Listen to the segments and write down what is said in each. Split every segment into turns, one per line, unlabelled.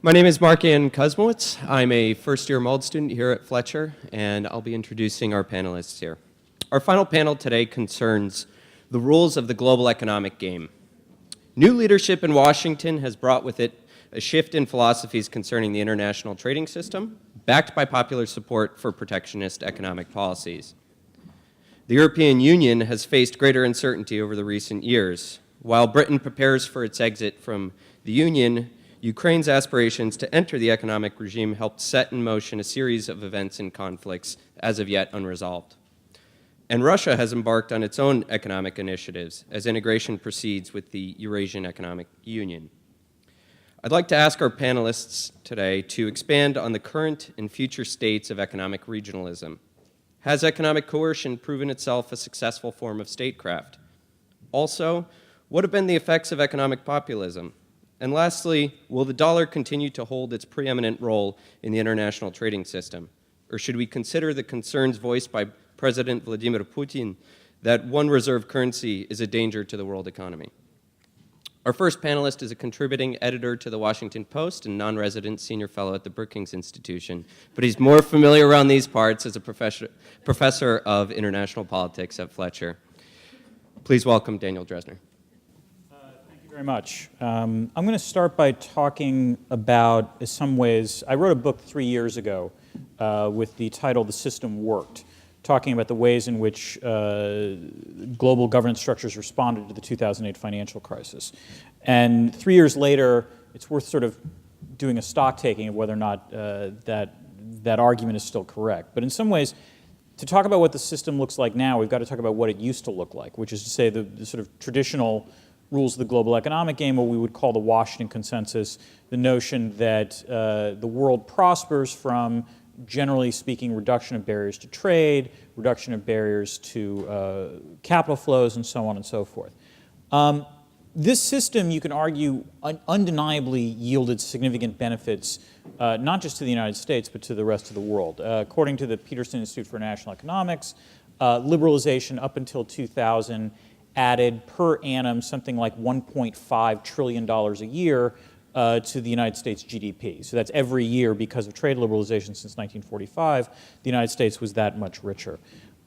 My name is Markian Kuzmowycz. I'm a first-year MALD student here at Fletcher, and I'll be introducing our panelists here. Our final panel today concerns the rules of the global economic game. New leadership in Washington has brought with it a shift in philosophies concerning the international trading system, backed by popular support for protectionist economic policies. The European Union has faced greater uncertainty over the recent years. While Britain prepares for its exit from the Union, Ukraine's aspirations to enter the economic regime helped set in motion a series of events and conflicts as of yet unresolved. And Russia has embarked on its own economic initiatives as integration proceeds with the Eurasian Economic Union. I'd like to ask our panelists today to expand on the current and future states of economic regionalism. Has economic coercion proven itself a successful form of statecraft? Also, what have been the effects of economic populism? And lastly, will the dollar continue to hold its preeminent role in the international trading system? Or should we consider the concerns voiced by President Vladimir Putin that one reserve currency is a danger to the world economy? Our first panelist is a contributing editor to the Washington Post and non-resident senior fellow at the Brookings Institution, but he's more familiar around these parts as a professor of international politics at Fletcher. Please welcome Daniel Drezner.
Very much. I'm going to start by talking about, in some ways, I wrote a book 3 years ago with the title "The System Worked," talking about the ways in which global governance structures responded to the 2008 financial crisis. And 3 years later, it's worth sort of doing a stock taking of whether or not that argument is still correct. But in some ways, to talk about what the system looks like now, we've got to talk about what it used to look like, which is to say the sort of traditional rules of the global economic game, what we would call the Washington Consensus, the notion that the world prospers from, generally speaking, reduction of barriers to trade, reduction of barriers to capital flows, and so on and so forth. This system, you can argue, undeniably yielded significant benefits, not just to the United States, but to the rest of the world. According to the Peterson Institute for National Economics, liberalization up until 2000 added per annum something like $1.5 trillion a year to the United States GDP. So that's every year because of trade liberalization since 1945, the United States was that much richer.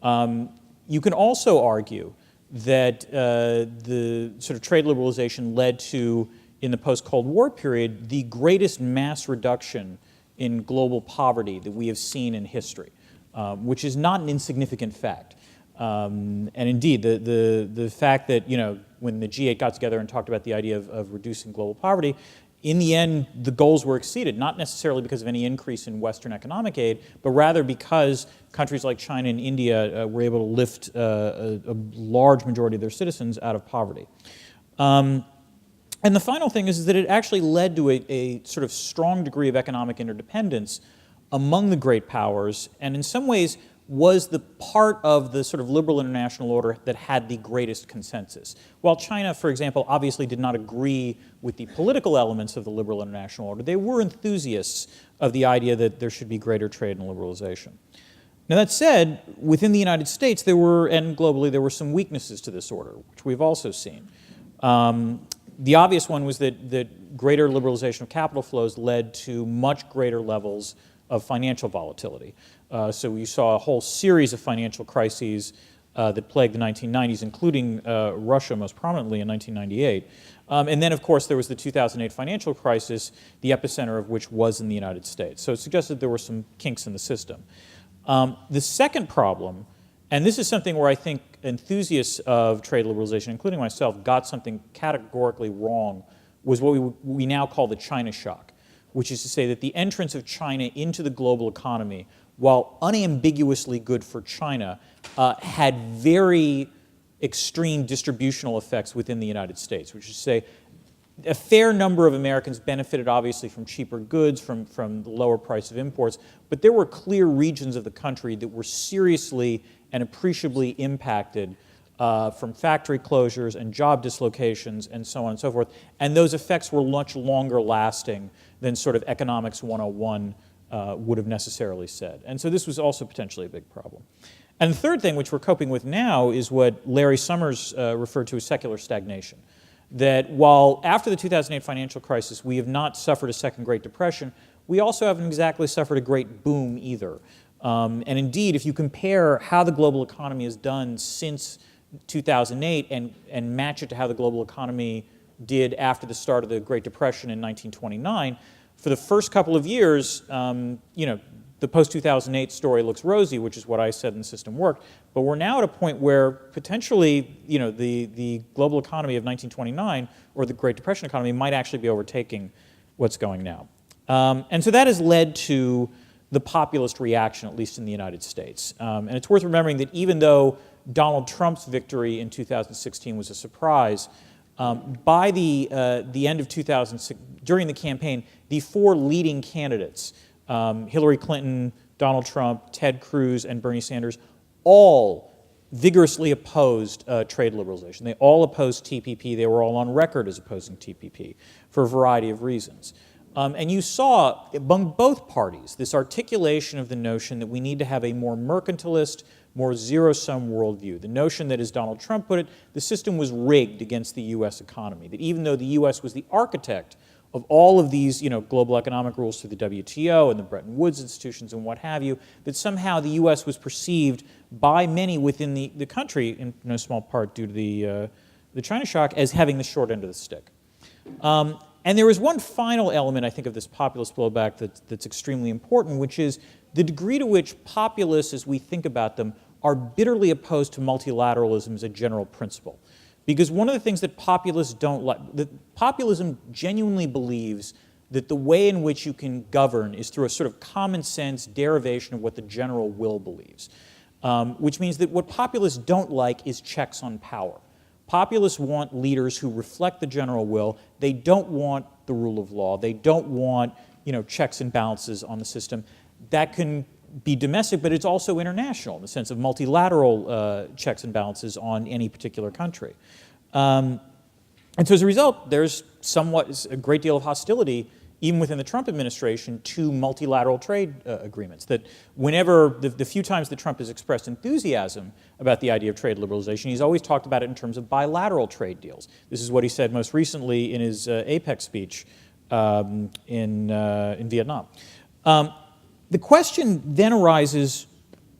You can also argue that the sort of trade liberalization led to, in the post-Cold War period, the greatest mass reduction in global poverty that we have seen in history, which is not an insignificant fact. And indeed, the fact that, when the G8 got together and talked about the idea of reducing global poverty, in the end, the goals were exceeded, not necessarily because of any increase in Western economic aid, but rather because countries like China and India were able to lift a large majority of their citizens out of poverty. And the final thing is that it actually led to a sort of strong degree of economic interdependence among the great powers, and in some ways was the part of the sort of liberal international order that had the greatest consensus. While China, for example, obviously did not agree with the political elements of the liberal international order, they were enthusiasts of the idea that there should be greater trade and liberalization. Now that said, within the United States and globally, there were some weaknesses to this order, which we've also seen. The obvious one was that greater liberalization of capital flows led to much greater levels of financial volatility. So we saw a whole series of financial crises that plagued the 1990s, including Russia most prominently in 1998. And then, of course, there was the 2008 financial crisis, the epicenter of which was in the United States. So it suggested there were some kinks in the system. The second problem, and this is something where I think enthusiasts of trade liberalization, including myself, got something categorically wrong, was what we now call the China shock, which is to say that the entrance of China into the global economy, while unambiguously good for China, had very extreme distributional effects within the United States, which is to say a fair number of Americans benefited obviously from cheaper goods, from the lower price of imports, but there were clear regions of the country that were seriously and appreciably impacted from factory closures and job dislocations and so on and so forth. And those effects were much longer lasting than sort of economics 101 would have necessarily said. And so this was also potentially a big problem. And the third thing, which we're coping with now, is what Larry Summers referred to as secular stagnation. that while after the 2008 financial crisis we have not suffered a second Great Depression, we also haven't exactly suffered a great boom either. And indeed, if you compare how the global economy has done since 2008 and match it to how the global economy did after the start of the Great Depression in 1929, for the first couple of years, the post-2008 story looks rosy, which is what I said in the system worked. But we're now at a point where potentially, the global economy of 1929 or the Great Depression economy might actually be overtaking what's going now. And so that has led to the populist reaction, at least in the United States. And it's worth remembering that even though Donald Trump's victory in 2016 was a surprise, by the end of 2006, during the campaign, the four leading candidates, Hillary Clinton, Donald Trump, Ted Cruz, and Bernie Sanders, all vigorously opposed trade liberalization. They all opposed TPP. They were all on record as opposing TPP for a variety of reasons. And you saw among both parties this articulation of the notion that we need to have a more mercantilist, more zero-sum worldview. The notion that, as Donald Trump put it, the system was rigged against the U.S. economy, that even though the U.S. was the architect of all of these global economic rules through the WTO and the Bretton Woods institutions and what have you, that somehow the U.S. was perceived by many within the country, in no small part due to the China shock, as having the short end of the stick. And there was one final element, I think, of this populist blowback that's extremely important, which is the degree to which populists, as we think about them, are bitterly opposed to multilateralism as a general principle. Because one of the things that populists don't like, that populism genuinely believes that the way in which you can govern is through a sort of common sense derivation of what the general will believes. Which means that what populists don't like is checks on power. Populists want leaders who reflect the general will. They don't want the rule of law. They don't want checks and balances on the system. That can be domestic, but it's also international in the sense of multilateral checks and balances on any particular country. And so as a result, there's a great deal of hostility, even within the Trump administration, to multilateral trade agreements. That whenever, the few times that Trump has expressed enthusiasm about the idea of trade liberalization, he's always talked about it in terms of bilateral trade deals. This is what he said most recently in his APEC speech in Vietnam. The question then arises,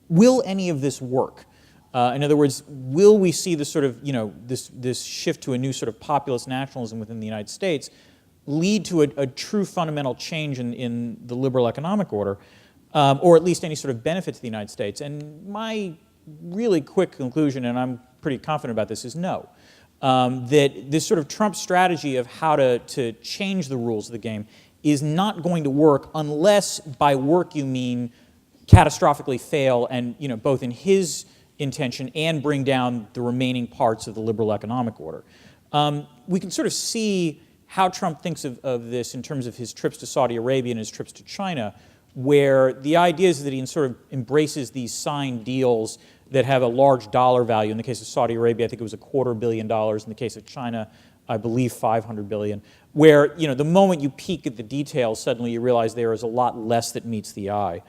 will any of this work? In other words, will we see this sort of, this shift to a new sort of populist nationalism within the United States lead to a true fundamental change in the liberal economic order, or at least any sort of benefit to the United States? And my really quick conclusion, and I'm pretty confident about this, is no. That this sort of Trump strategy of how to change the rules of the game is not going to work unless by work you mean catastrophically fail and, both in his intention and bring down the remaining parts of the liberal economic order. We can sort of see how Trump thinks of this in terms of his trips to Saudi Arabia and his trips to China, where the idea is that he sort of embraces these signed deals that have a large dollar value. In the case of Saudi Arabia, I think it was $250 million. In the case of China, I believe $500 billion, where the moment you peek at the details, suddenly you realize there is a lot less that meets the eye.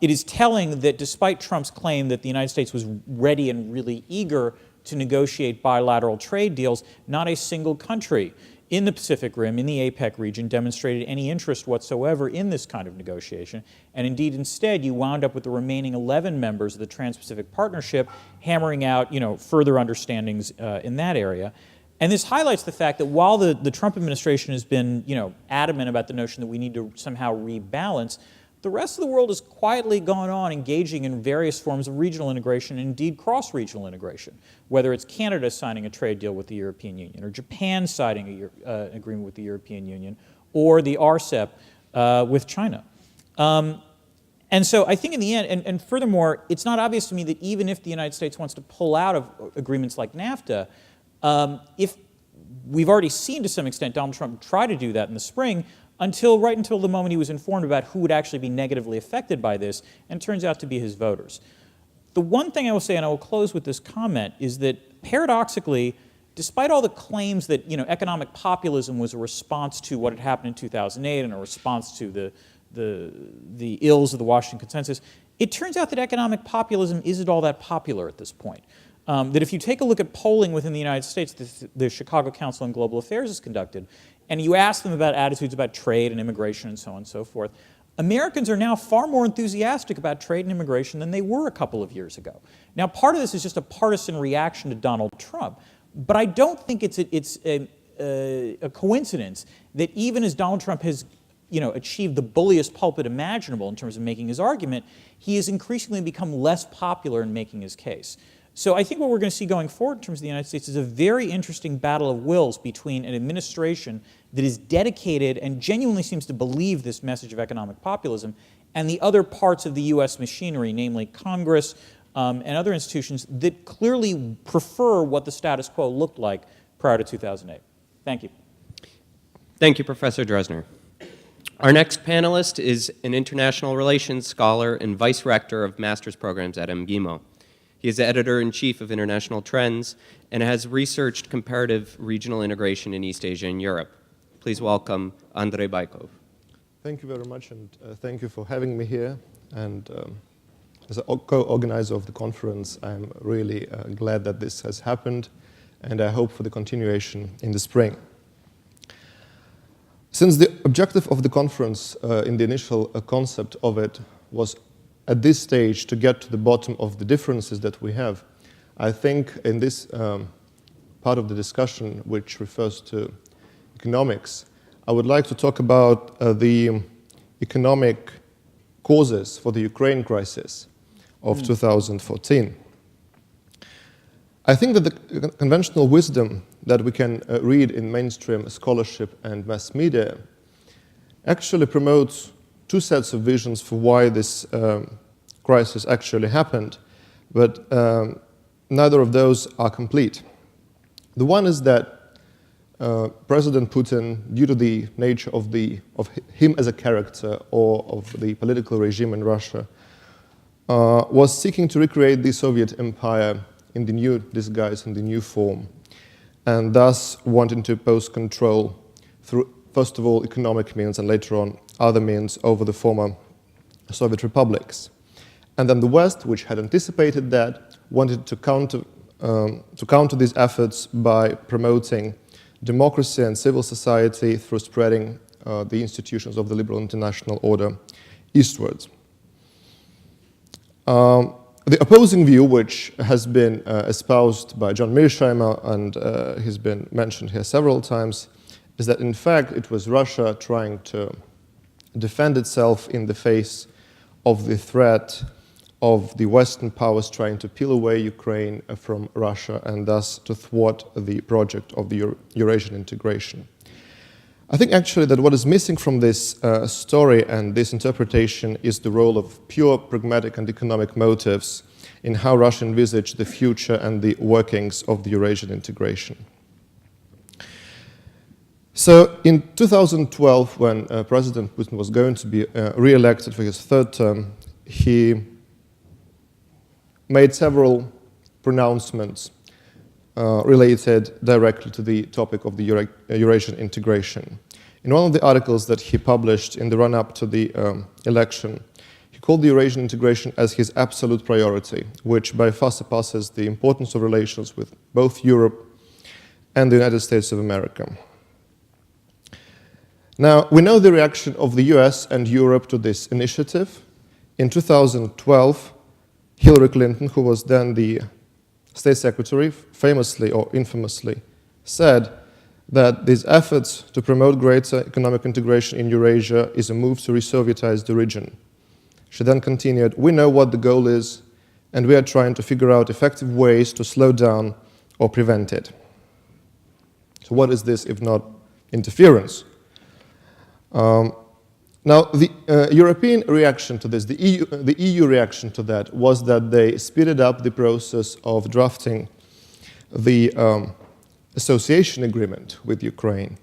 It is telling that despite Trump's claim that the United States was ready and really eager to negotiate bilateral trade deals, not a single country in the Pacific Rim, in the APEC region, demonstrated any interest whatsoever in this kind of negotiation. And indeed, instead, you wound up with the remaining 11 members of the Trans-Pacific Partnership hammering out, further understandings in that area. And this highlights the fact that while the Trump administration has been, adamant about the notion that we need to somehow rebalance, the rest of the world has quietly gone on engaging in various forms of regional integration and indeed cross-regional integration, whether it's Canada signing a trade deal with the European Union or Japan signing an agreement with the European Union or the RCEP with China. And so I think in the end, and furthermore, it's not obvious to me that even if the United States wants to pull out of agreements like NAFTA, if we've already seen to some extent Donald Trump try to do that in the spring, right until the moment he was informed about who would actually be negatively affected by this, and it turns out to be his voters. The one thing I will say, and I will close with this comment, is that paradoxically, despite all the claims that economic populism was a response to what had happened in 2008 and a response to the ills of the Washington Consensus, it turns out that economic populism isn't all that popular at this point. that if you take a look at polling within the United States, the Chicago Council on Global Affairs has conducted, and you ask them about attitudes about trade and immigration and so on and so forth, Americans are now far more enthusiastic about trade and immigration than they were a couple of years ago. Now, part of this is just a partisan reaction to Donald Trump, but I don't think it's a coincidence that even as Donald Trump has achieved the bulliest pulpit imaginable in terms of making his argument, he has increasingly become less popular in making his case. So I think what we're going to see going forward in terms of the United States is a very interesting battle of wills between an administration that is dedicated and genuinely seems to believe this message of economic populism and the other parts of the US machinery, namely Congress and other institutions that clearly prefer what the status quo looked like prior to 2008. Thank you.
Thank you, Professor Drezner. Our next panelist is an international relations scholar and vice rector of master's programs at MGIMO. He is the editor-in-chief of International Trends and has researched comparative regional integration in East Asia and Europe. Please welcome Andrey Baykov.
Thank you very much, and thank you for having me here. And as a co-organizer of the conference, I'm really glad that this has happened, and I hope for the continuation in the spring. Since the objective of the conference in the initial concept of it was at this stage to get to the bottom of the differences that we have, I think in this part of the discussion, which refers to economics, I would like to talk about the economic causes for the Ukraine crisis of 2014. I think that the conventional wisdom that we can read in mainstream scholarship and mass media actually promotes two sets of visions for why this crisis actually happened, but neither of those are complete. The one is that President Putin, due to the nature of him as a character or of the political regime in Russia, was seeking to recreate the Soviet Empire in the new disguise, in the new form, and thus wanting to impose control through, first of all, economic means and later on other means over the former Soviet republics. And then the West, which had anticipated that, wanted to counter these efforts by promoting democracy and civil society through spreading the institutions of the liberal international order eastwards. The opposing view, which has been espoused by John Mearsheimer and has been mentioned here several times, is that in fact it was Russia trying to defend itself in the face of the threat of the Western powers trying to peel away Ukraine from Russia and thus to thwart the project of the Eurasian integration. I think actually that what is missing from this story and this interpretation is the role of pure pragmatic and economic motives in how Russia envisaged the future and the workings of the Eurasian integration. So in 2012, when President Putin was going to be re-elected for his third term, he made several pronouncements related directly to the topic of the Eurasian integration. In one of the articles that he published in the run-up to the election, he called the Eurasian integration as his absolute priority, which by far surpasses the importance of relations with both Europe and the United States of America. Now, we know the reaction of the US and Europe to this initiative. In 2012, Hillary Clinton, who was then the State Secretary, famously or infamously said that these efforts to promote greater economic integration in Eurasia is a move to re-Sovietize the region. She then continued, "We know what the goal is, and we are trying to figure out effective ways to slow down or prevent it." So what is this if not interference? Now, the European reaction to this, the EU reaction to that, was that they speeded up the process of drafting the association agreement with Ukraine.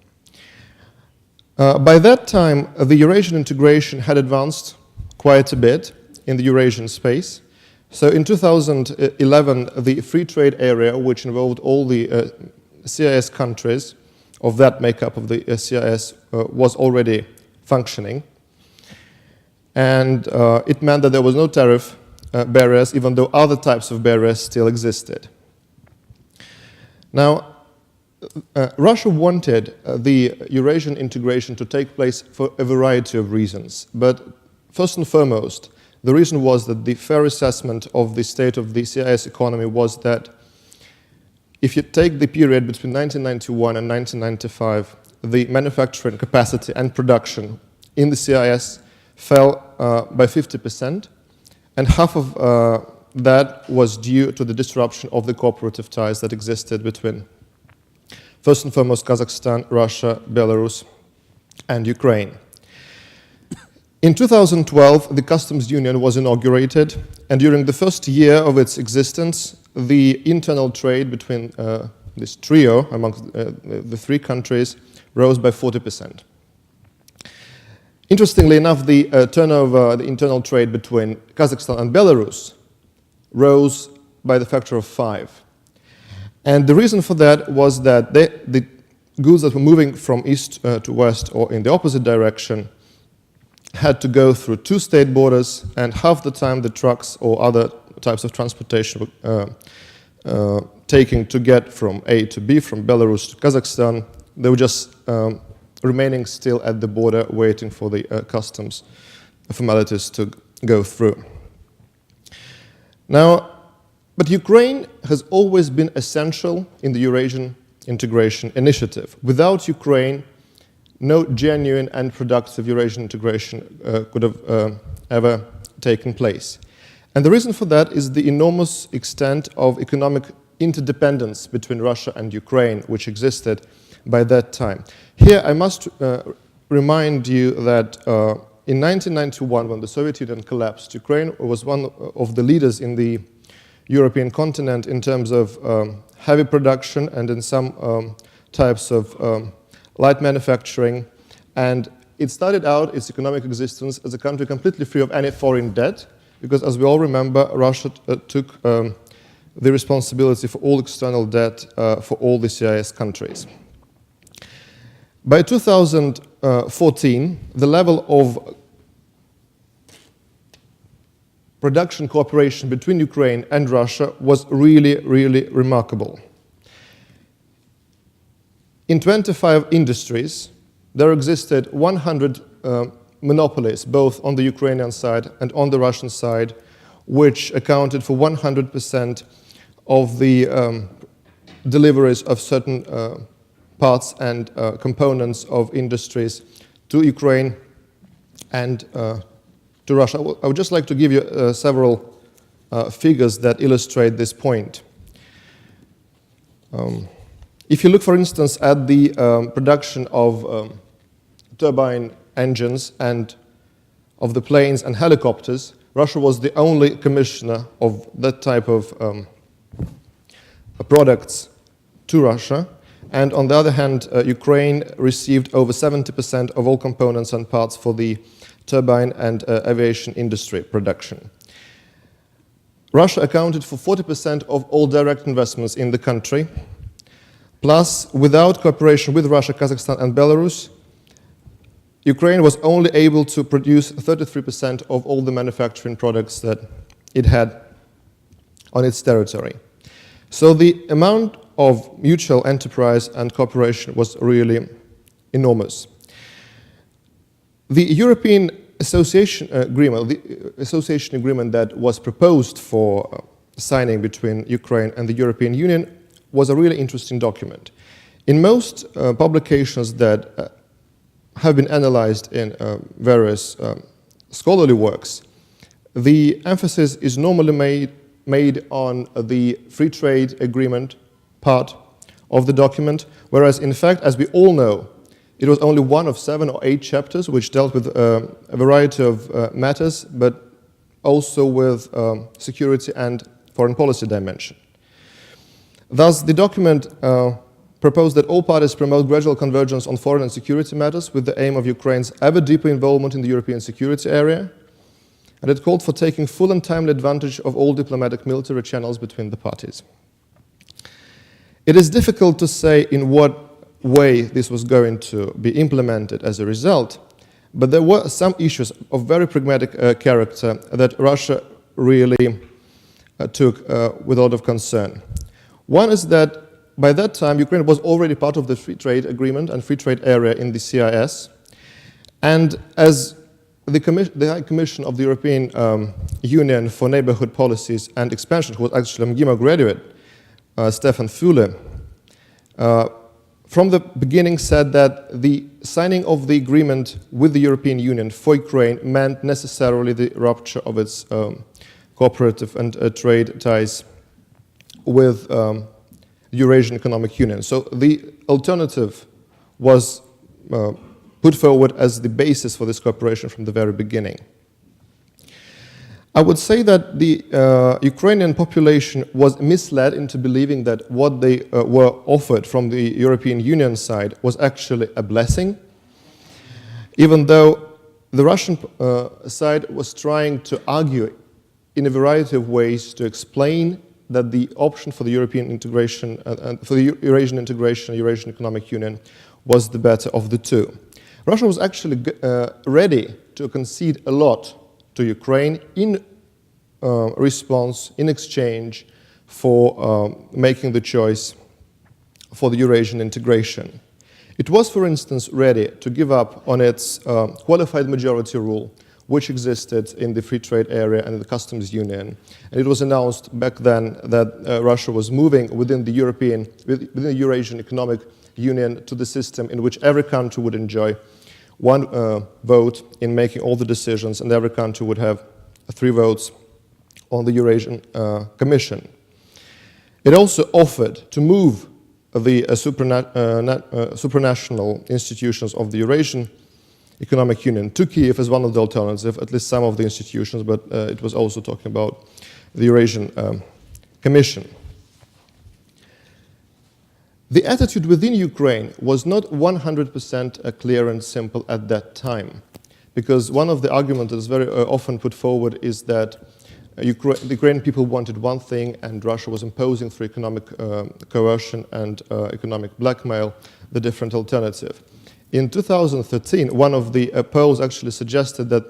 By that time, the Eurasian integration had advanced quite a bit in the Eurasian space. So in 2011, the free trade area, which involved all the CIS countries of that makeup of the CIS, was already functioning. And it meant that there was no tariff barriers, even though other types of barriers still existed. Now, Russia wanted the Eurasian integration to take place for a variety of reasons. But first and foremost, the reason was that the fair assessment of the state of the CIS economy was that if you take the period between 1991 and 1995, the manufacturing capacity and production in the CIS fell by 50%, and half of that was due to the disruption of the cooperative ties that existed between, first and foremost, Kazakhstan, Russia, Belarus, and Ukraine. In 2012, the customs union was inaugurated, and during the first year of its existence, the internal trade between this trio among the three countries rose by 40%. Interestingly enough, the turnover, the internal trade between Kazakhstan and Belarus rose by the factor of 5. And the reason for that was that the goods that were moving from east to west or in the opposite direction had to go through two state borders, and half the time the trucks or other types of transportation were taking to get from A to B, from Belarus to Kazakhstan. They were just remaining still at the border waiting for the customs formalities to go through. Now, but Ukraine has always been essential in the Eurasian integration initiative. Without Ukraine, no genuine and productive Eurasian integration could have ever taken place. And the reason for that is the enormous extent of economic interdependence between Russia and Ukraine, which existed by that time. Here, I must remind you that in 1991, when the Soviet Union collapsed, Ukraine was one of the leaders in the European continent in terms of heavy production and in some types of light manufacturing, and it started out its economic existence as a country completely free of any foreign debt, because as we all remember, Russia took the responsibility for all external debt for all the CIS countries. By 2014, the level of production cooperation between Ukraine and Russia was really, really remarkable. In 25 industries, there existed 100 monopolies, both on the Ukrainian side and on the Russian side, which accounted for 100% of the deliveries of certain parts and components of industries to Ukraine and to Russia. I would just like to give you several figures that illustrate this point. If you look, for instance, at the production of turbine engines and of the planes and helicopters, Russia was the only commissioner of that type of products to Russia. And on the other hand, Ukraine received over 70% of all components and parts for the turbine and aviation industry production. Russia accounted for 40% of all direct investments in the country. Plus, without cooperation with Russia, Kazakhstan, and Belarus, Ukraine was only able to produce 33% of all the manufacturing products that it had on its territory. So the amount of mutual enterprise and cooperation was really enormous. The European Association Agreement, that was proposed for signing between Ukraine and the European Union was a really interesting document. In most publications that have been analyzed in various scholarly works, the emphasis is normally made on the free trade agreement part of the document, whereas in fact, as we all know, it was only one of 7 or 8 chapters which dealt with a variety of matters, but also with security and foreign policy dimension. Thus, the document proposed that all parties promote gradual convergence on foreign and security matters with the aim of Ukraine's ever deeper involvement in the European security area, and it called for taking full and timely advantage of all diplomatic military channels between the parties. It is difficult to say in what way this was going to be implemented as a result, but there were some issues of very pragmatic character that Russia really took with a lot of concern. One is that by that time, Ukraine was already part of the free trade agreement and free trade area in the CIS. And as the High Commission of the European Union for Neighborhood Policies and Expansion, who was actually a MGIMO graduate, Stefan Füle, from the beginning said that the signing of the agreement with the European Union for Ukraine meant necessarily the rupture of its cooperative and trade ties with the Eurasian Economic Union. So the alternative was put forward as the basis for this cooperation from the very beginning. I would say that the Ukrainian population was misled into believing that what they were offered from the European Union side was actually a blessing, even though the Russian side was trying to argue in a variety of ways to explain that the option for the European integration, for the Eurasian integration, Eurasian Economic Union, was the better of the two. Russia was actually ready to concede a lot to Ukraine in response, in exchange for making the choice for the Eurasian integration. It was, for instance, ready to give up on its qualified majority rule, which existed in the free trade area and the customs union. And it was announced back then that Russia was moving within the Eurasian Economic Union to the system in which every country would enjoy one vote in making all the decisions, and every country would have 3 votes on the Eurasian Commission. It also offered to move the supranational institutions of the Eurasian Economic Union to Kiev as one of the alternatives, at least some of the institutions, but it was also talking about the Eurasian Commission. The attitude within Ukraine was not 100% clear and simple at that time, because one of the arguments that is very often put forward is that the Ukrainian people wanted one thing and Russia was imposing through economic coercion and economic blackmail the different alternative. In 2013, one of the polls actually suggested that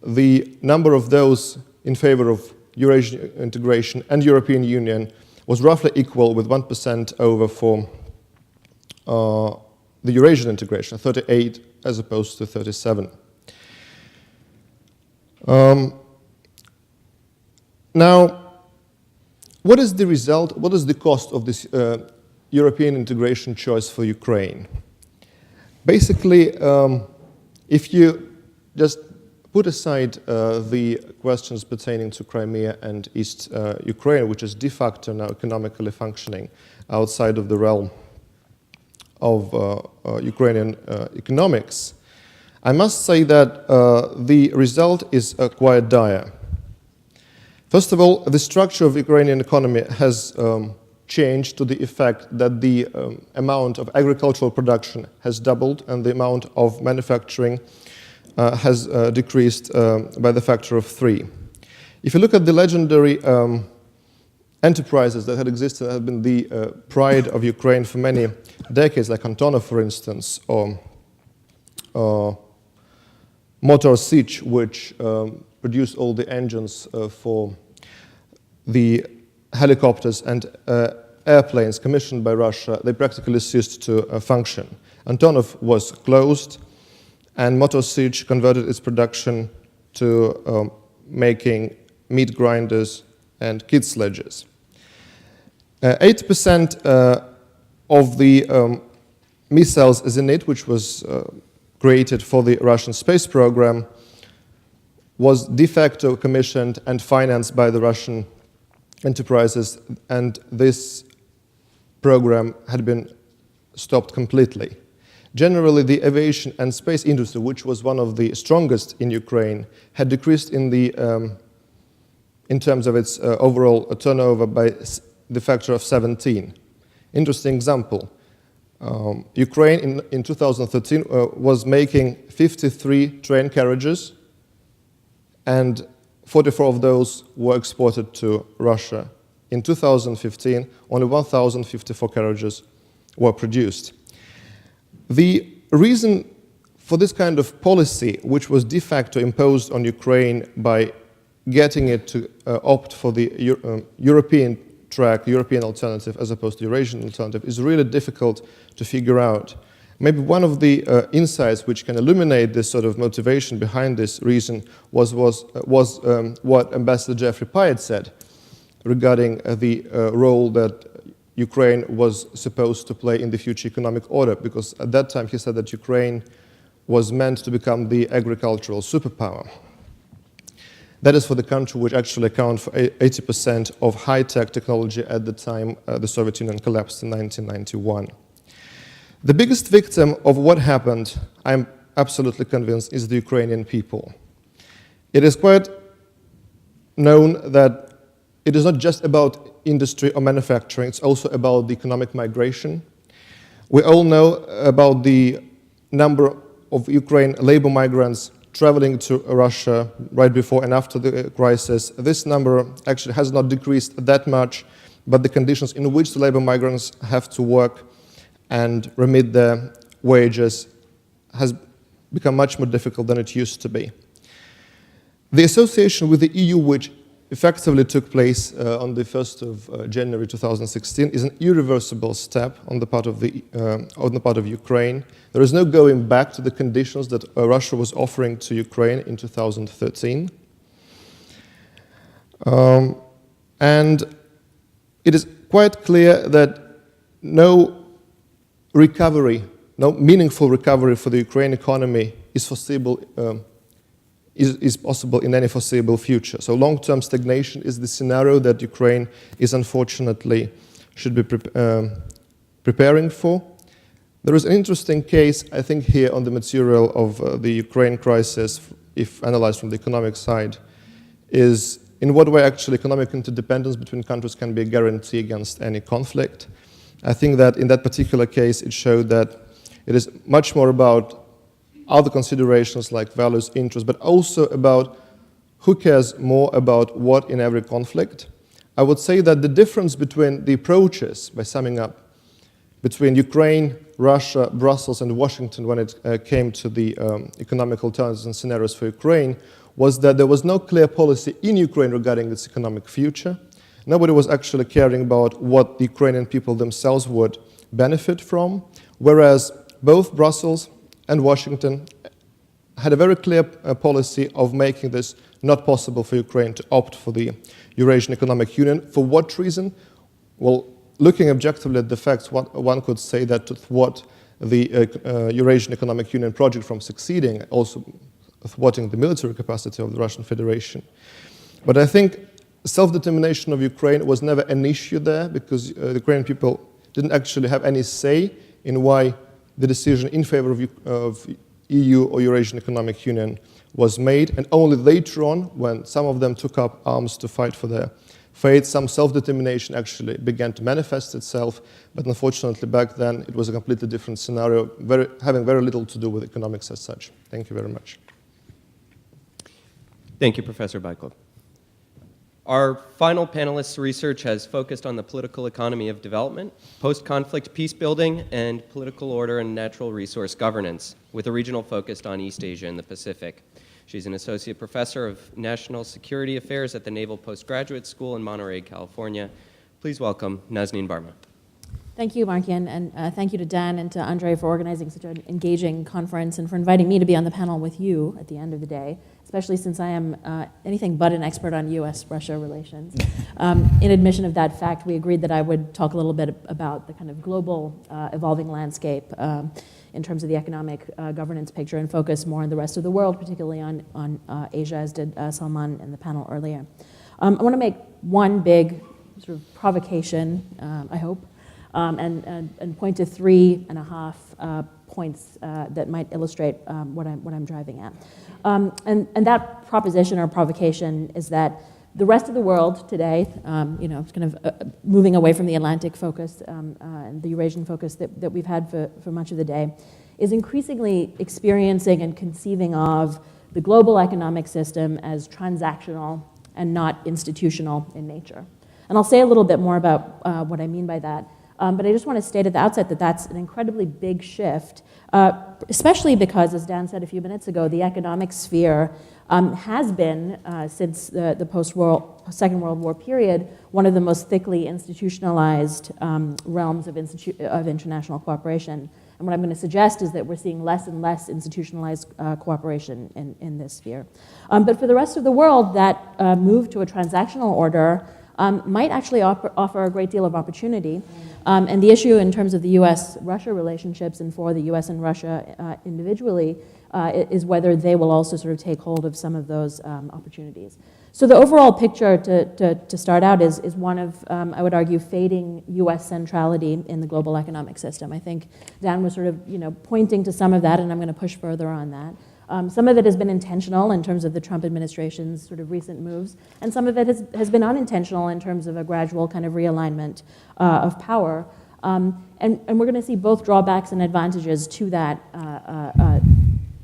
the number of those in favor of Eurasian integration and European Union was roughly equal, with 1% over for the Eurasian integration, 38 as opposed to 37. Now, what is the result, what is the cost of this European integration choice for Ukraine? Basically, if you just put aside the questions pertaining to Crimea and East Ukraine, which is de facto now economically functioning outside of the realm of Ukrainian economics, I must say that the result is quite dire. First of all, the structure of the Ukrainian economy has changed to the effect that the amount of agricultural production has doubled and the amount of manufacturing has decreased by the factor of 3. If you look at the legendary enterprises that had existed, that had been the pride of Ukraine for many decades, like Antonov, for instance, or Motor Sich, which produced all the engines for the helicopters and airplanes commissioned by Russia, they practically ceased to function. Antonov was closed, and Motor Sich converted its production to making meat grinders and kid sledges. 8% of the missiles Zenit, which was created for the Russian space program, was de facto commissioned and financed by the Russian enterprises, and this program had been stopped completely. Generally, the aviation and space industry, which was one of the strongest in Ukraine, had decreased in terms of its overall turnover by the factor of 17. Interesting example. Ukraine in 2013 was making 53 train carriages, and 44 of those were exported to Russia. In 2015, only 1,054 carriages were produced. The reason for this kind of policy, which was de facto imposed on Ukraine by getting it to opt for the European track, European alternative as opposed to Eurasian alternative, is really difficult to figure out. Maybe one of the insights which can illuminate this sort of motivation behind this reason was what Ambassador Jeffrey Pyatt said regarding the role that Ukraine was supposed to play in the future economic order, because at that time he said that Ukraine was meant to become the agricultural superpower. That is for the country which actually accounted for 80% of high-tech technology at the time the Soviet Union collapsed in 1991. The biggest victim of what happened, I'm absolutely convinced, is the Ukrainian people. It is quite known that it is not just about industry or manufacturing, it's also about the economic migration. We all know about the number of Ukraine labor migrants traveling to Russia right before and after the crisis. This number actually has not decreased that much, but the conditions in which the labor migrants have to work and remit their wages has become much more difficult than it used to be. The association with the EU, which effectively took place on the 1st of January 2016, is an irreversible step on the part of Ukraine. There is no going back to the conditions that Russia was offering to Ukraine in 2013. And it is quite clear that no meaningful recovery for the Ukrainian economy is foreseeable. Is possible in any foreseeable future. So long-term stagnation is the scenario that Ukraine is unfortunately should be preparing for. There is an interesting case, I think, here on the material of the Ukraine crisis, if analyzed from the economic side, is in what way actually economic interdependence between countries can be a guarantee against any conflict. I think that in that particular case, it showed that it is much more about other considerations like values, interests, but also about who cares more about what in every conflict. I would say that the difference between the approaches, by summing up, between Ukraine, Russia, Brussels, and Washington when it came to the economic alternatives and scenarios for Ukraine was that there was no clear policy in Ukraine regarding its economic future. Nobody was actually caring about what the Ukrainian people themselves would benefit from, whereas both Brussels and Washington had a very clear policy of making this not possible for Ukraine to opt for the Eurasian Economic Union. For what reason? Well, looking objectively at the facts, one could say that to thwart the Eurasian Economic Union project from succeeding, also thwarting the military capacity of the Russian Federation. But I think self-determination of Ukraine was never an issue there, because the Ukrainian people didn't actually have any say in why the decision in favor of EU or Eurasian Economic Union was made, and only later on, when some of them took up arms to fight for their fate, some self-determination actually began to manifest itself, but unfortunately back then it was a completely different scenario, having very little to do with economics as such. Thank you very much.
Thank you, Professor Baykov. Our final panelist's research has focused on the political economy of development, post-conflict peace building, and political order and natural resource governance, with a regional focus on East Asia and the Pacific. She's an associate professor of national security affairs at the Naval Postgraduate School in Monterey, California. Please welcome Naazneen Barma.
Thank you, Markian, and thank you to Dan and to Andrey for organizing such an engaging conference and for inviting me to be on the panel with you at the end of the day, especially since I am anything but an expert on U.S.-Russia relations. In admission of that fact, we agreed that I would talk a little bit about the kind of global evolving landscape in terms of the economic governance picture and focus more on the rest of the world, particularly on Asia, as did Salman in the panel earlier. I want to make one big sort of provocation, I hope, and point to 3.5 points that might illustrate what I'm driving at. And that proposition or provocation is that the rest of the world today, it's kind of moving away from the Atlantic focus and the Eurasian focus that we've had for much of the day, is increasingly experiencing and conceiving of the global economic system as transactional and not institutional in nature. And I'll say a little bit more about what I mean by that. But I just want to state at the outset that that's an incredibly big shift, especially because, as Dan said a few minutes ago, the economic sphere has been, since the Second World War period, one of the most thickly institutionalized realms of international cooperation. And what I'm going to suggest is that we're seeing less and less institutionalized cooperation in this sphere. But for the rest of the world, that move to a transactional order might actually offer a great deal of opportunity. And the issue in terms of the US-Russia relationships and for the US and Russia individually is whether they will also sort of take hold of some of those opportunities. So the overall picture to start out is one of, I would argue, fading US centrality in the global economic system. I think Dan was sort of pointing to some of that, and I'm going to push further on that. Some of it has been intentional in terms of the Trump administration's sort of recent moves, and some of it has been unintentional in terms of a gradual kind of realignment of power. And we're going to see both drawbacks and advantages to that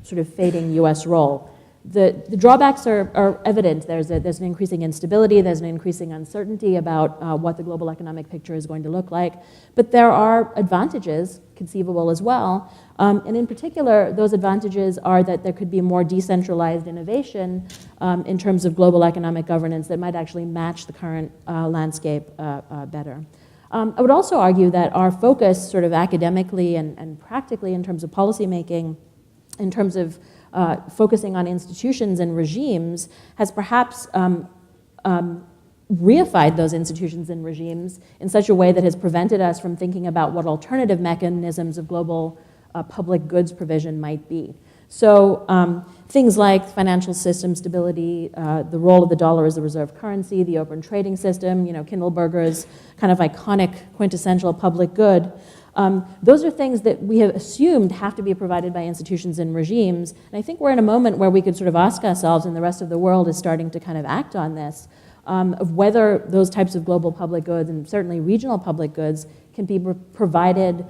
sort of fading US role. The drawbacks are evident. There's an increasing instability, there's an increasing uncertainty about what the global economic picture is going to look like, but there are advantages conceivable as well. And in particular, those advantages are that there could be more decentralized innovation in terms of global economic governance that might actually match the current landscape better. I would also argue that our focus sort of academically and practically in terms of policymaking, in terms of focusing on institutions and regimes, has perhaps reified those institutions and regimes in such a way that has prevented us from thinking about what alternative mechanisms of global public goods provision might be. So things like financial system stability, the role of the dollar as the reserve currency, the open trading system, Kindleberger's kind of iconic quintessential public good. Those are things that we have assumed have to be provided by institutions and regimes. And I think we're in a moment where we could sort of ask ourselves, and the rest of the world is starting to kind of act on this, of whether those types of global public goods and certainly regional public goods can be provided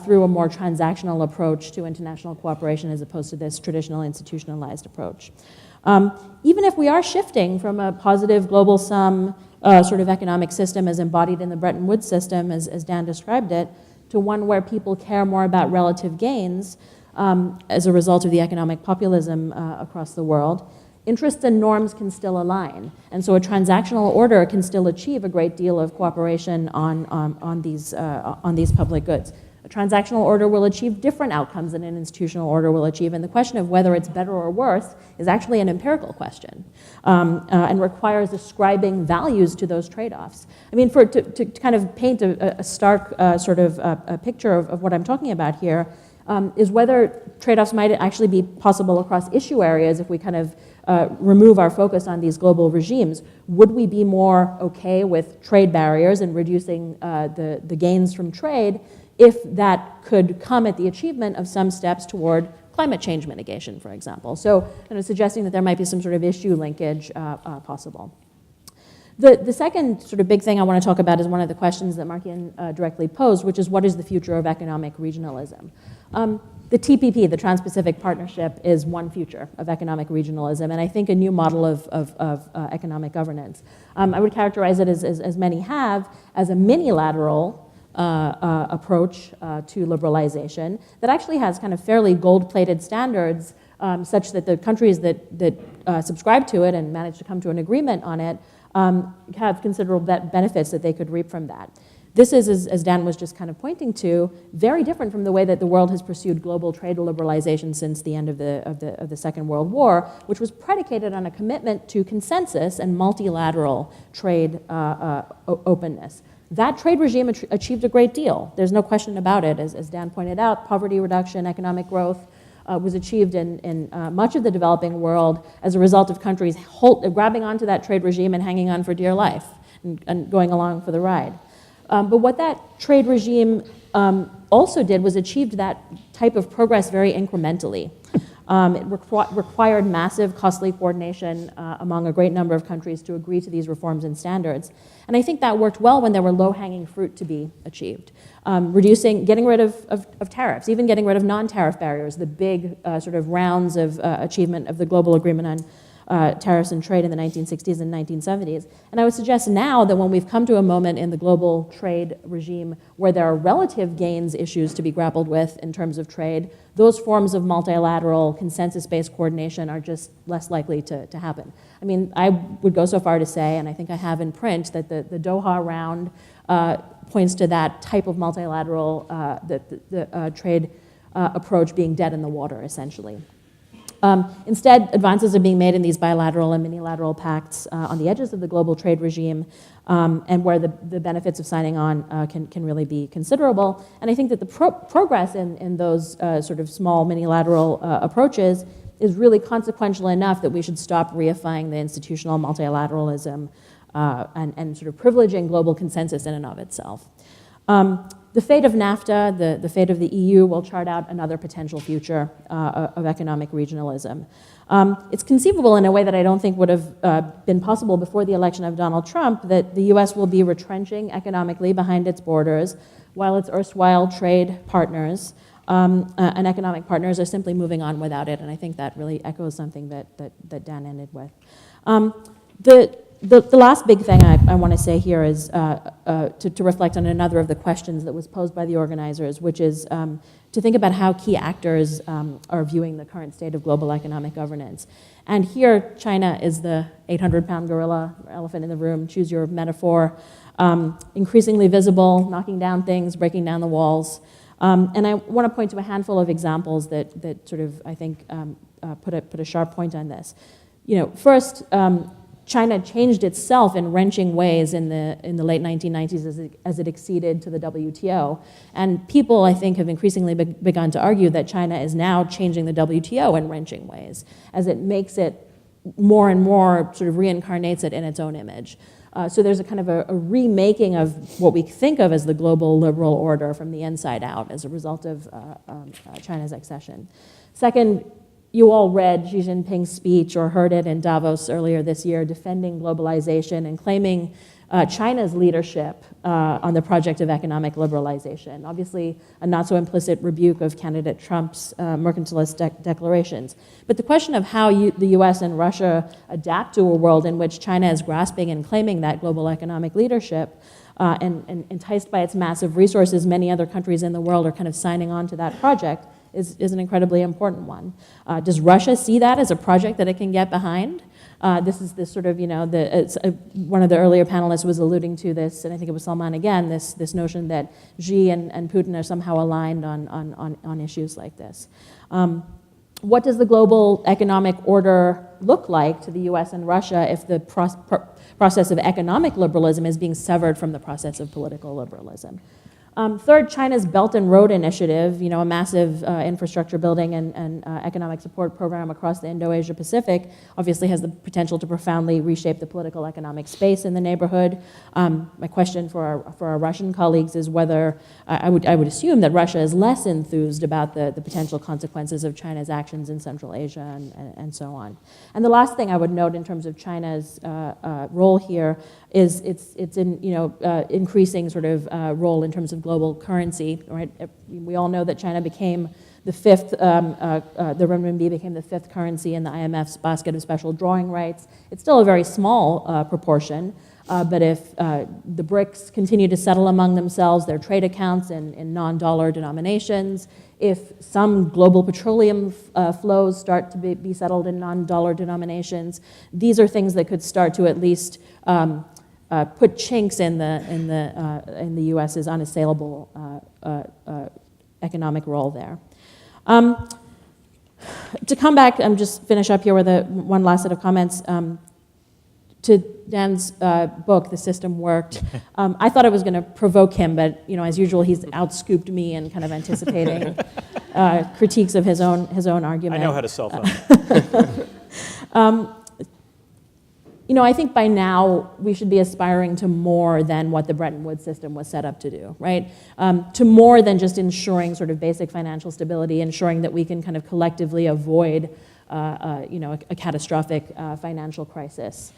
through a more transactional approach to international cooperation as opposed to this traditional institutionalized approach. Even if we are shifting from a positive global sum sort of economic system as embodied in the Bretton Woods system, as Dan described it, to one where people care more about relative gains as a result of the economic populism across the world, interests and norms can still align. And so a transactional order can still achieve a great deal of cooperation on these public goods. A transactional order will achieve different outcomes than an institutional order will achieve, and the question of whether it's better or worse is actually an empirical question and requires ascribing values to those trade-offs. I mean, to kind of paint a stark sort of a picture of what I'm talking about here is whether trade-offs might actually be possible across issue areas if we kind of remove our focus on these global regimes. Would we be more okay with trade barriers and reducing the gains from trade if that could come at the achievement of some steps toward climate change mitigation, for example? So suggesting that there might be some sort of issue linkage possible. The second sort of big thing I want to talk about is one of the questions that Markian directly posed, which is what is the future of economic regionalism? The TPP, the Trans-Pacific Partnership, is one future of economic regionalism, and I think a new model of economic governance. I would characterize it as many have, as a mini-lateral approach to liberalization that actually has kind of fairly gold-plated standards such that the countries that subscribe to it and manage to come to an agreement on it have considerable benefits that they could reap from that. This is, as Dan was just kind of pointing to, very different from the way that the world has pursued global trade liberalization since the end of the Second World War, which was predicated on a commitment to consensus and multilateral trade openness. That trade regime achieved a great deal. There's no question about it. As Dan pointed out, poverty reduction, economic growth was achieved in much of the developing world as a result of countries grabbing onto that trade regime and hanging on for dear life and going along for the ride. But what that trade regime also did was achieved that type of progress very incrementally. It required massive, costly coordination among a great number of countries to agree to these reforms and standards. And I think that worked well when there were low-hanging fruit to be achieved. Getting rid of tariffs, even getting rid of non-tariff barriers, the big sort of rounds of achievement of the global agreement tariffs and trade in the 1960s and 1970s. And I would suggest now that when we've come to a moment in the global trade regime where there are relative gains issues to be grappled with in terms of trade, those forms of multilateral consensus-based coordination are just less likely to happen. I mean, I would go so far to say, and I think I have in print, that the Doha round points to that type of multilateral trade approach being dead in the water, essentially. Instead, advances are being made in these bilateral and minilateral pacts on the edges of the global trade regime, and where the benefits of signing on can really be considerable. And I think that the progress in those sort of small minilateral approaches is really consequential enough that we should stop reifying the institutional multilateralism and sort of privileging global consensus in and of itself. The fate of NAFTA, the fate of the EU will chart out another potential future of economic regionalism. It's conceivable in a way that I don't think would have been possible before the election of Donald Trump that the US will be retrenching economically behind its borders while its erstwhile trade partners and economic partners are simply moving on without it. And I think that really echoes something that Dan ended with. The last big thing I want to say here is to reflect on another of the questions that was posed by the organizers, which is to think about how key actors are viewing the current state of global economic governance. And here, China is the 800-pound gorilla, elephant in the room, choose your metaphor, increasingly visible, knocking down things, breaking down the walls. And I want to point to a handful of examples that sort of, I think, put a sharp point on this. You know, first, China changed itself in wrenching ways in the late 1990s as it acceded to the WTO. And people, I think, have increasingly begun to argue that China is now changing the WTO in wrenching ways, as it makes it more and more, sort of reincarnates it in its own image. So there's a kind of a remaking of what we think of as the global liberal order from the inside out as a result of China's accession. Second, you all read Xi Jinping's speech or heard it in Davos earlier this year, defending globalization and claiming China's leadership on the project of economic liberalization. Obviously, a not so implicit rebuke of candidate Trump's mercantilist declarations. But the question of how the US and Russia adapt to a world in which China is grasping and claiming that global economic leadership, and enticed by its massive resources, many other countries in the world are kind of signing on to that project, is an incredibly important one. Does Russia see that as a project that it can get behind? This is this sort of, you know, one of the earlier panelists was alluding to this, and I think it was Salman again, this notion that Xi and Putin are somehow aligned on issues like this. What does the global economic order look like to the US and Russia if the process of economic liberalism is being severed from the process of political liberalism? Third, China's Belt and Road Initiative, you know, a massive infrastructure building and economic support program across the Indo-Asia Pacific, obviously has the potential to profoundly reshape the political economic space in the neighborhood. My question for our Russian colleagues is whether, I would assume that Russia is less enthused about the potential consequences of China's actions in Central Asia and so on. And the last thing I would note in terms of China's role here is it's in, you know, increasing sort of role in terms of global currency, right? We all know that China became the fifth, the renminbi became the fifth currency in the IMF's basket of special drawing rights. It's still a very small proportion, but if the BRICS continue to settle among themselves their trade accounts in non-dollar denominations, if some global petroleum flows start to be settled in non-dollar denominations, these are things that could start to at least put chinks in the U.S.'s unassailable economic role there. To come back, just finish up here with one last set of comments. To Dan's book, The System Worked. I thought I was going to provoke him, but you know, as usual, he's outscooped me in kind of anticipating critiques of his own argument.
I know how to self-help.
You know, I think by now we should be aspiring to more than what the Bretton Woods system was set up to do, right? To more than just ensuring sort of basic financial stability, ensuring that we can kind of collectively avoid, you know, a catastrophic financial crisis.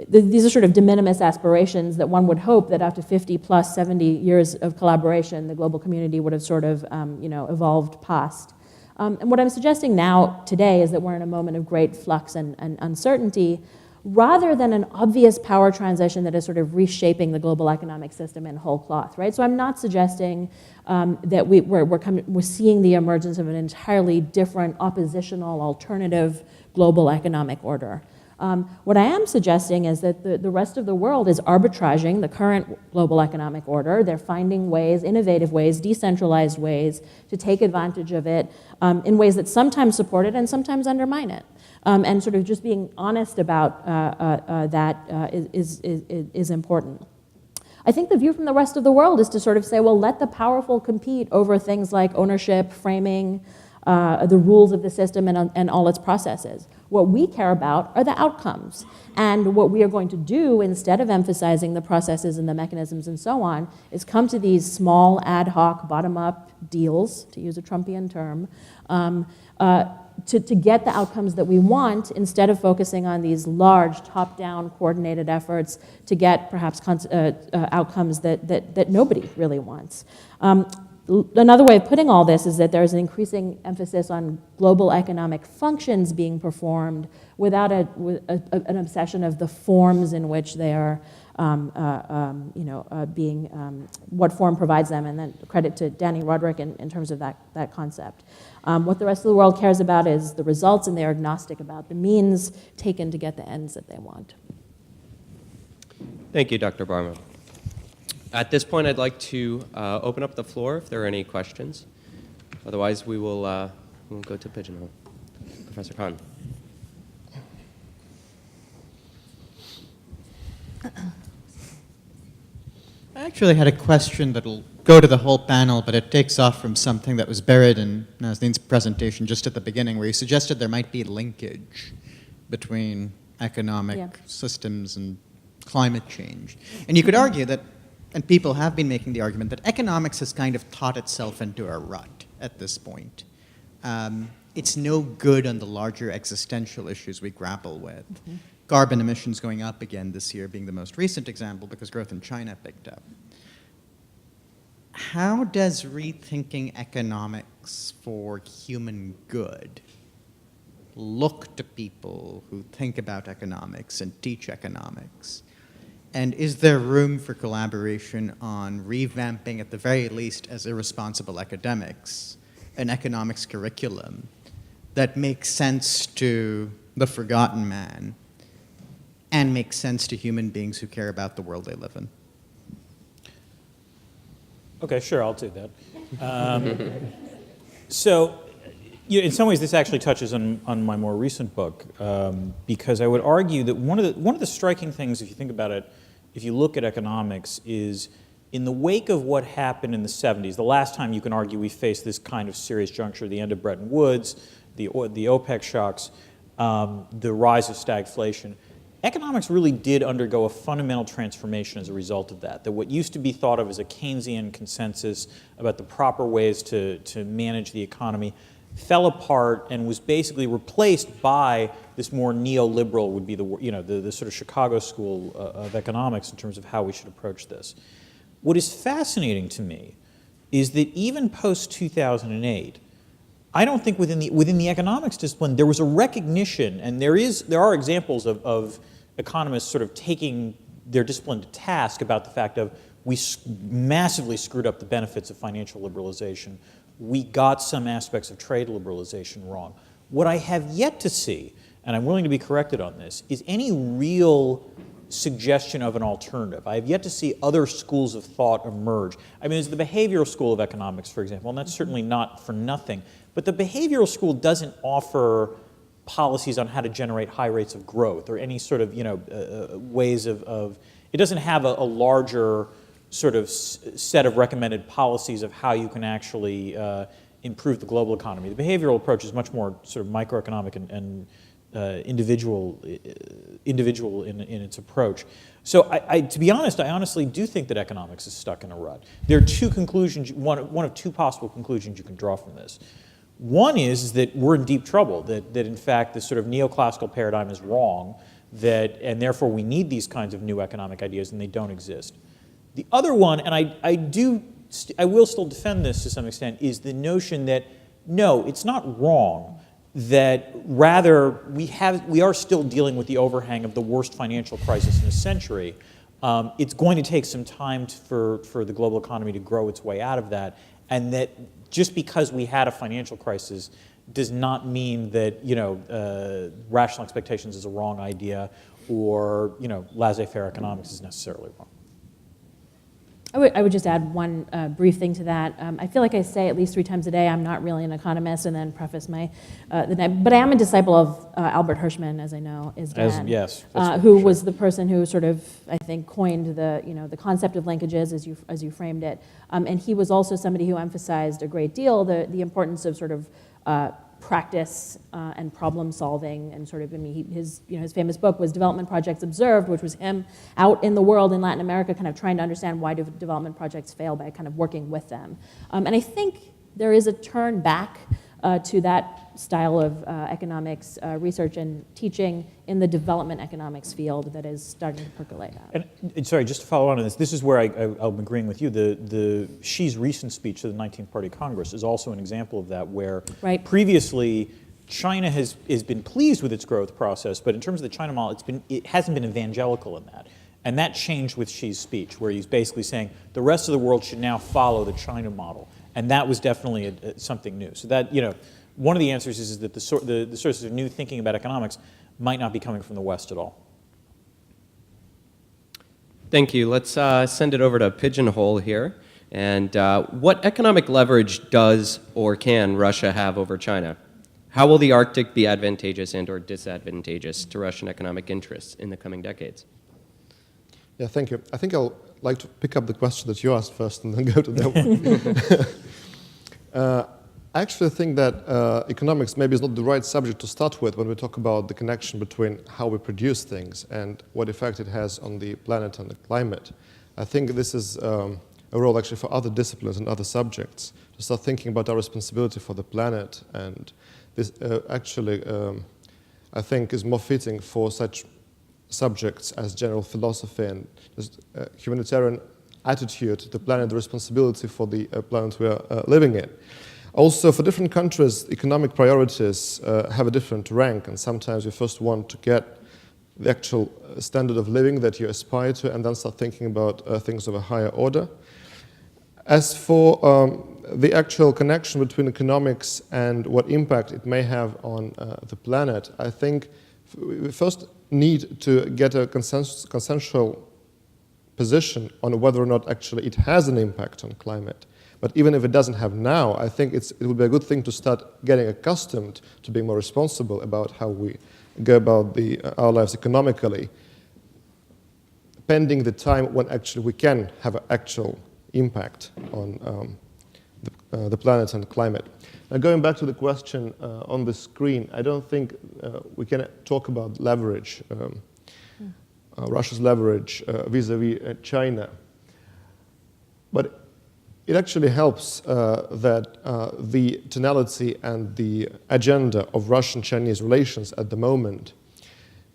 These are sort of de minimis aspirations that one would hope that after 50 plus 70 years of collaboration, the global community would have sort of, you know, evolved past. And what I'm suggesting now today is that we're in a moment of great flux and uncertainty, rather than an obvious power transition that is sort of reshaping the global economic system in whole cloth, right? So I'm not suggesting that we're seeing the emergence of an entirely different, oppositional, alternative global economic order. What I am suggesting is that the rest of the world is arbitraging the current global economic order. They're finding ways, innovative ways, decentralized ways to take advantage of it in ways that sometimes support it and sometimes undermine it. And sort of just being honest about that is important. I think the view from the rest of the world is to sort of say, well, let the powerful compete over things like ownership, framing, the rules of the system and all its processes. What we care about are the outcomes. And what we are going to do, instead of emphasizing the processes and the mechanisms and so on, is come to these small, ad hoc, bottom-up deals, to use a Trumpian term, to get the outcomes that we want, instead of focusing on these large, top-down, coordinated efforts to get perhaps outcomes that nobody really wants. Another way of putting all this is that there's an increasing emphasis on global economic functions being performed without an obsession of the forms in which they are being, what form provides them, and then credit to Danny Roderick in terms of that concept. What the rest of the world cares about is the results, and they're agnostic about the means taken to get the ends that they want.
Thank you, Dr. Barma. At this point, I'd like to open up the floor if there are any questions. Otherwise, we'll go to Pigeonhole. Professor Khan.
I actually had a question that'll go to the whole panel, but it takes off from something that was buried in Naazneen's presentation just at the beginning, where you suggested there might be linkage between economic systems and climate change. And you could argue that, and people have been making the argument, that economics has kind of taught itself into a rut at this point. It's no good on the larger existential issues we grapple with. Mm-hmm. Carbon emissions going up again this year being the most recent example because growth in China picked up. How does rethinking economics for human good look to people who think about economics and teach economics? And is there room for collaboration on revamping, at the very least as irresponsible academics, an economics curriculum that makes sense to the forgotten man and makes sense to human beings who care about the world they live in?
Okay, sure, I'll do that. So, in some ways, this actually touches on my more recent book, because I would argue that one of the striking things, if you think about it, if you look at economics, is in the wake of what happened in the 70s, the last time you can argue we faced this kind of serious juncture, the end of Bretton Woods, the OPEC shocks, the rise of stagflation, economics really did undergo a fundamental transformation as a result of that. That what used to be thought of as a Keynesian consensus about the proper ways to manage the economy fell apart and was basically replaced by this more neoliberal, would be the sort of Chicago school of economics in terms of how we should approach this. What is fascinating to me is that even post-2008, I don't think within the economics discipline there was a recognition, and there are examples of economists sort of taking their discipline to task about the fact of we massively screwed up the benefits of financial liberalization. We got some aspects of trade liberalization wrong. What I have yet to see, and I'm willing to be corrected on this, is any real suggestion of an alternative. I have yet to see other schools of thought emerge. I mean, there's the behavioral school of economics, for example, and that's certainly not for nothing. But the behavioral school doesn't offer policies on how to generate high rates of growth or any sort of ways of it doesn't have a larger sort of set of recommended policies of how you can actually improve the global economy. The behavioral approach is much more sort of microeconomic and individual in its approach. So to be honest, I honestly do think that economics is stuck in a rut. There are two conclusions, one of two possible conclusions you can draw from this. One is that we're in deep trouble, that in fact this sort of neoclassical paradigm is wrong, and therefore we need these kinds of new economic ideas and they don't exist. The other one, and I will still defend this to some extent, is the notion that no, it's not wrong. That rather we are still dealing with the overhang of the worst financial crisis in a century. It's going to take some time for the global economy to grow its way out of that, and that just because we had a financial crisis does not mean that rational expectations is a wrong idea, or laissez-faire economics is necessarily wrong.
I would just add one brief thing to that. I feel like I say at least 3 times a day, I'm not really an economist, and then preface my, but I am a disciple of Albert Hirschman, as I know, is Dan,
yes,
who
sure.
was the person who sort of, I think, coined the concept of linkages as you framed it. And he was also somebody who emphasized a great deal the importance of sort of practice and problem solving, and sort of, his famous book was Development Projects Observed, which was him out in the world in Latin America kind of trying to understand why do development projects fail by kind of working with them. And I think there is a turn back to that style of economics research and teaching in the development economics field that is starting to percolate out.
And sorry, just to follow on this is where I'm agreeing with you. Xi's recent speech to the 19th Party Congress is also an example of that, where previously China has been pleased with its growth process, but in terms of the China model, it hasn't been evangelical in that. And that changed with Xi's speech, where he's basically saying the rest of the world should now follow the China model. And that was definitely something new. So that, one of the answers is that the sources of new thinking about economics might not be coming from the West at all.
Thank you. Let's send it over to Pigeonhole here. And what economic leverage does or can Russia have over China? How will the Arctic be advantageous and or disadvantageous to Russian economic interests in the coming decades?
Yeah, thank you. I think I'll like to pick up the question that you asked first and then go to that one. I actually think that economics maybe is not the right subject to start with when we talk about the connection between how we produce things and what effect it has on the planet and the climate. I think this is a role actually for other disciplines and other subjects to start thinking about our responsibility for the planet, and this actually I think is more fitting for such subjects as general philosophy and just humanitarian attitude to the planet, the responsibility for the planet we are living in. Also, for different countries, economic priorities have a different rank, and sometimes you first want to get the actual standard of living that you aspire to, and then start thinking about things of a higher order. As for the actual connection between economics and what impact it may have on the planet, I think we first need to get a consensual position on whether or not actually it has an impact on climate. But even if it doesn't have now, I think it would be a good thing to start getting accustomed to being more responsible about how we go about our lives economically, pending the time when actually we can have an actual impact on the planet and climate. Now, going back to the question on the screen, I don't think we can talk about leverage, Russia's leverage vis-a-vis China. But it actually helps that the tonality and the agenda of Russian-Chinese relations at the moment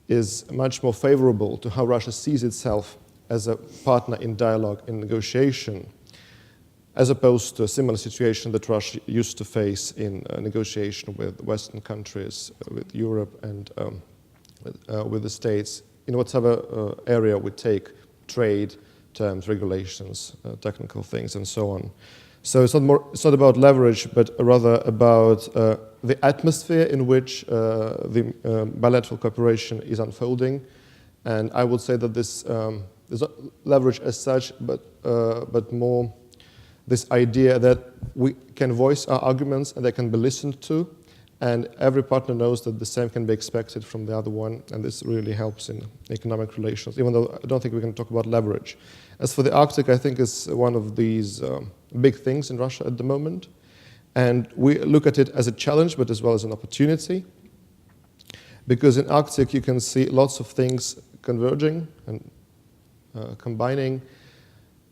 is much more favorable to how Russia sees itself as a partner in dialogue and negotiation, as opposed to a similar situation that Russia used to face in negotiation with Western countries, with Europe and with the States, in whatever area we take, trade, terms, regulations, technical things, and so on. So it's not about leverage, but rather about the atmosphere in which the bilateral cooperation is unfolding. And I would say that this is not leverage as such, but more this idea that we can voice our arguments and they can be listened to, and every partner knows that the same can be expected from the other one, and this really helps in economic relations, even though I don't think we can talk about leverage. As for the Arctic, I think it's one of these big things in Russia at the moment, and we look at it as a challenge, but as well as an opportunity, because in Arctic you can see lots of things converging and combining.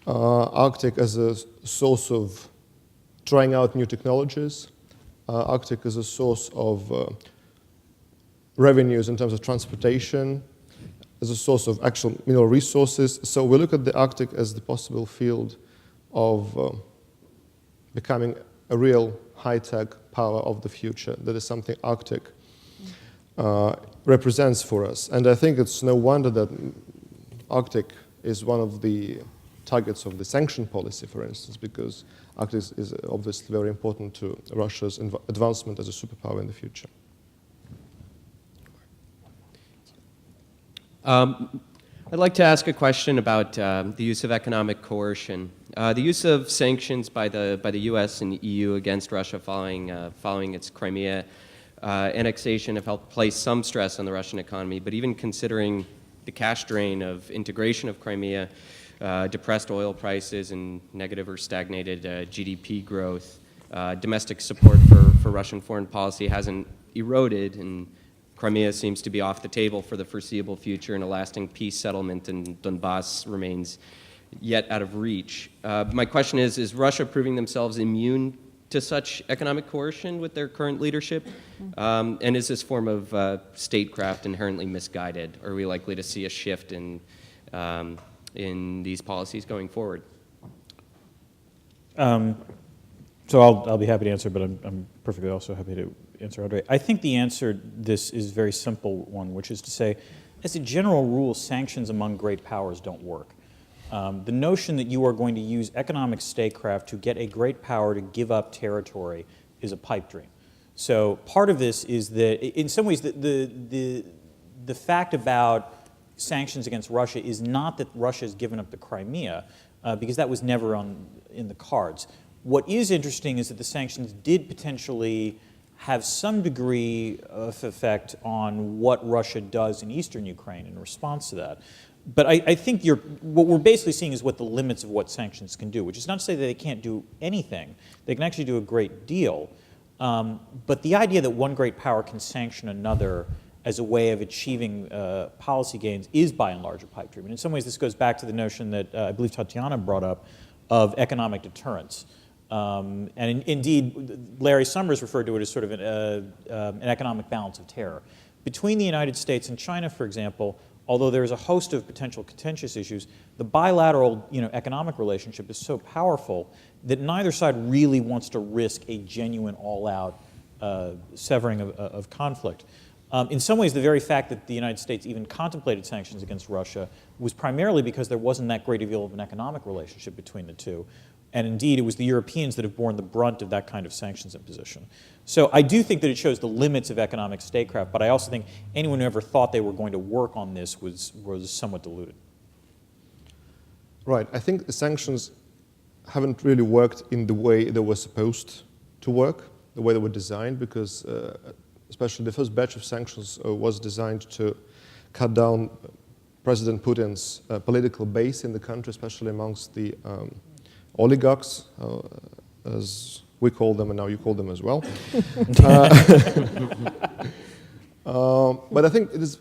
Arctic as a source of trying out new technologies, Arctic as a source of revenues in terms of transportation, as a source of actual mineral resources. So we look at the Arctic as the possible field of becoming a real high-tech power of the future. That is something Arctic represents for us. And I think it's no wonder that Arctic is one of the targets of the sanction policy, for instance, because Arctic is obviously very important to Russia's advancement as a superpower in the future.
I'd like to ask a question about the use of economic coercion. The use of sanctions by the U.S. and EU against Russia following its Crimea annexation have helped place some stress on the Russian economy, but even considering the cash drain of integration of Crimea, depressed oil prices and negative or stagnated GDP growth, domestic support for Russian foreign policy hasn't eroded, and Crimea seems to be off the table for the foreseeable future, and a lasting peace settlement in Donbass remains yet out of reach. My question is Russia proving themselves immune to such economic coercion with their current leadership? And is this form of statecraft inherently misguided? Are we likely to see a shift in these policies going forward?
So I'll be happy to answer, but I'm perfectly also happy to answer Andrey. I think the answer to this is a very simple one, which is to say, as a general rule, sanctions among great powers don't work. The notion that you are going to use economic statecraft to get a great power to give up territory is a pipe dream. So part of this is that, in some ways, the fact about sanctions against Russia is not that Russia has given up the Crimea, because that was never in the cards. What is interesting is that the sanctions did potentially have some degree of effect on what Russia does in eastern Ukraine in response to that. But I think what we're basically seeing is what the limits of what sanctions can do, which is not to say that they can't do anything. They can actually do a great deal. But the idea that one great power can sanction another as a way of achieving policy gains is by and large a pipe dream. And in some ways this goes back to the notion that I believe Tatiana brought up of economic deterrence. And indeed, Larry Summers referred to it as sort of an economic balance of terror. Between the United States and China, for example, although there's a host of potential contentious issues, the bilateral economic relationship is so powerful that neither side really wants to risk a genuine all-out severing of conflict. In some ways, the very fact that the United States even contemplated sanctions against Russia was primarily because there wasn't that great a deal of an economic relationship between the two. And indeed, it was the Europeans that have borne the brunt of that kind of sanctions imposition. So I do think that it shows the limits of economic statecraft, but I also think anyone who ever thought they were going to work on this was somewhat deluded.
Right. I think the sanctions haven't really worked in the way they were supposed to work, the way they were designed, because especially the first batch of sanctions was designed to cut down President Putin's political base in the country, especially amongst the oligarchs, as we call them, and now you call them as well. But I think it is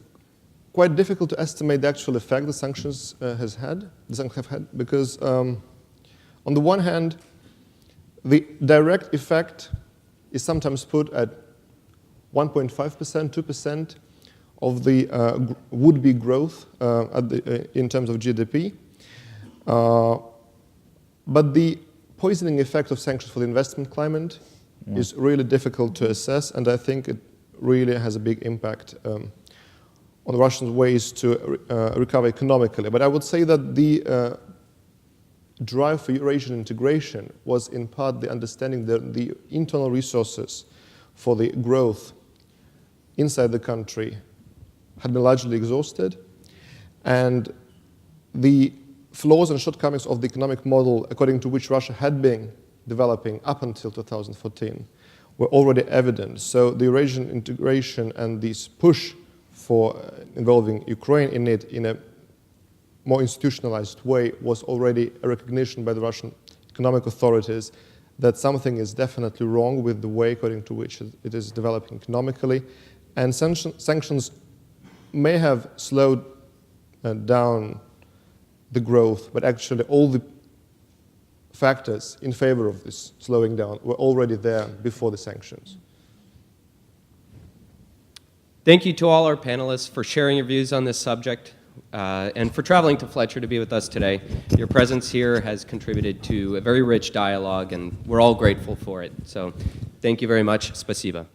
quite difficult to estimate the actual effect the sanctions have had, because on the one hand, the direct effect is sometimes put at 1.5%, 2% of the would-be growth in terms of GDP. But the poisoning effect of sanctions for the investment climate is really difficult to assess, and I think it really has a big impact on the Russian ways to recover economically. But I would say that the drive for Eurasian integration was in part the understanding that the internal resources for the growth inside the country had been largely exhausted, and the flaws and shortcomings of the economic model according to which Russia had been developing up until 2014 were already evident. So the Eurasian integration and this push for involving Ukraine in it in a more institutionalized way was already a recognition by the Russian economic authorities that something is definitely wrong with the way according to which it is developing economically. And sanctions may have slowed down the growth, but actually all the factors in favor of this slowing down were already there before the sanctions.
Thank you to all our panelists for sharing your views on this subject and for traveling to Fletcher to be with us today. Your presence here has contributed to a very rich dialogue, and we're all grateful for it. So Thank you very much. Spasiba.